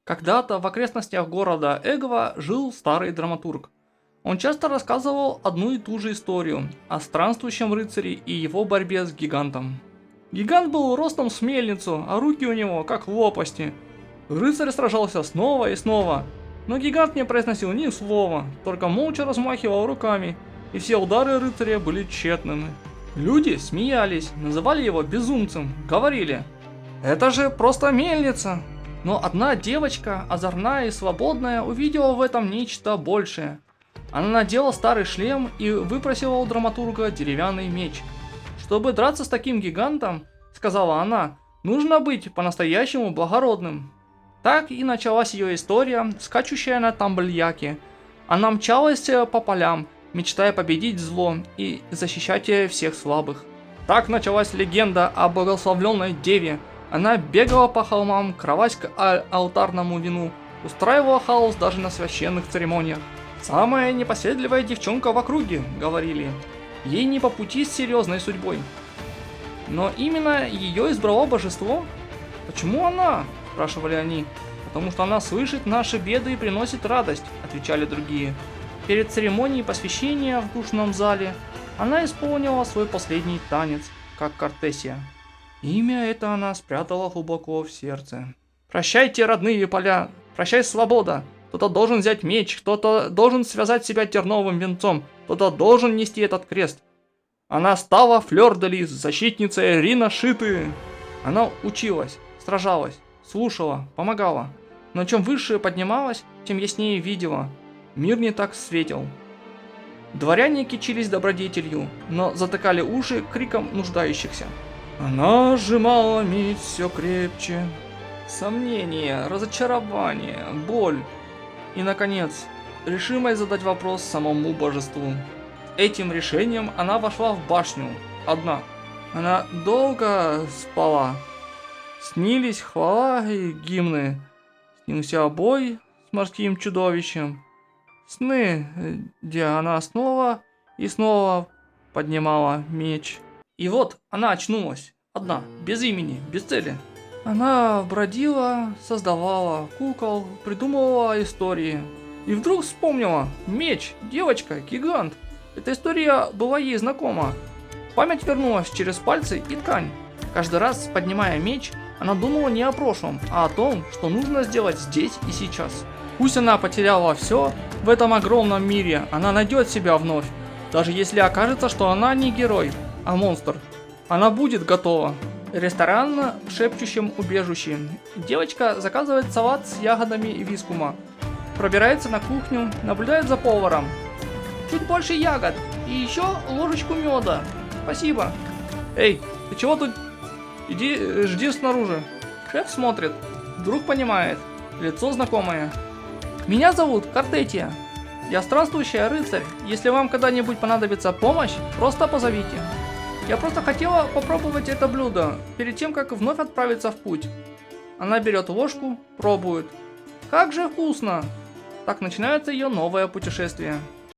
Когда-то в окрестностях города Эгова жил старый драматург. Он часто рассказывал одну и ту же историю о странствующем рыцаре и его борьбе с гигантом. Гигант был ростом с мельницу, а руки у него как лопасти. Рыцарь сражался снова и снова, но гигант не произносил ни слова, только молча размахивал руками, и все удары рыцаря были тщетными. Люди смеялись, называли его безумцем, говорили: «Это же просто мельница!» Но одна девочка, озорная и свободная, увидела в этом нечто большее. Она надела старый шлем и выпросила у драматурга деревянный меч. «Чтобы драться с таким гигантом, — сказала она, — нужно быть по-настоящему благородным». Так и началась ее история, скачущая на тамбльяке. Она мчалась по полям, мечтая победить зло и защищать всех слабых. Так началась легенда о благословленной деве. Она бегала по холмам, кралась к алтарному вину, устраивала хаос даже на священных церемониях. «Самая непоседливая девчонка в округе», — говорили. «Ей не по пути с серьезной судьбой». Но именно ее избрало божество? «Почему она?» — спрашивали они. «Потому что она слышит наши беды и приносит радость», — отвечали другие. Перед церемонией посвящения в душном зале она исполнила свой последний танец, как Кортесия. Имя это она спрятала глубоко в сердце. «Прощайте, родные поля! Прощай, свобода! Кто-то должен взять меч, кто-то должен связать себя терновым венцом, кто-то должен нести этот крест!» Она стала Флёр-де-Лис, защитницей Рина Шиты. Она училась, сражалась, слушала, помогала. Но чем выше поднималась, тем яснее видела. Мир не так светел. Дворяне кичились добродетелью, но затыкали уши криком нуждающихся. Она сжимала меч все крепче. Сомнение, разочарование, боль. И, наконец, решимость задать вопрос самому божеству. Этим решением она вошла в башню, одна. Она долго спала. Снились хвала и гимны. Снился бой с морским чудовищем. Сны, где она снова и снова поднимала меч. И вот она очнулась, одна, без имени, без цели. Она бродила, создавала кукол, придумывала истории. И вдруг вспомнила: меч, девочка, гигант. Эта история была ей знакома. Память вернулась через пальцы и ткань. Каждый раз, поднимая меч, она думала не о прошлом, а о том, что нужно сделать здесь и сейчас. Пусть она потеряла все, в этом огромном мире она найдет себя вновь. Даже если окажется, что она не герой, а монстр. Она будет готова. Ресторан в шепчущем убежище. Девочка заказывает салат с ягодами вискума. Пробирается на кухню, наблюдает за поваром. Чуть больше ягод и еще ложечку меда. Спасибо. Эй, ты чего тут? Иди, жди снаружи. Шеф смотрит. Вдруг понимает. Лицо знакомое. Меня зовут Кортетия. Я странствующий рыцарь. Если вам когда-нибудь понадобится помощь, просто позовите. Я просто хотела попробовать это блюдо, перед тем, как вновь отправиться в путь. Она берет ложку, пробует. Как же вкусно! Так начинается ее новое путешествие.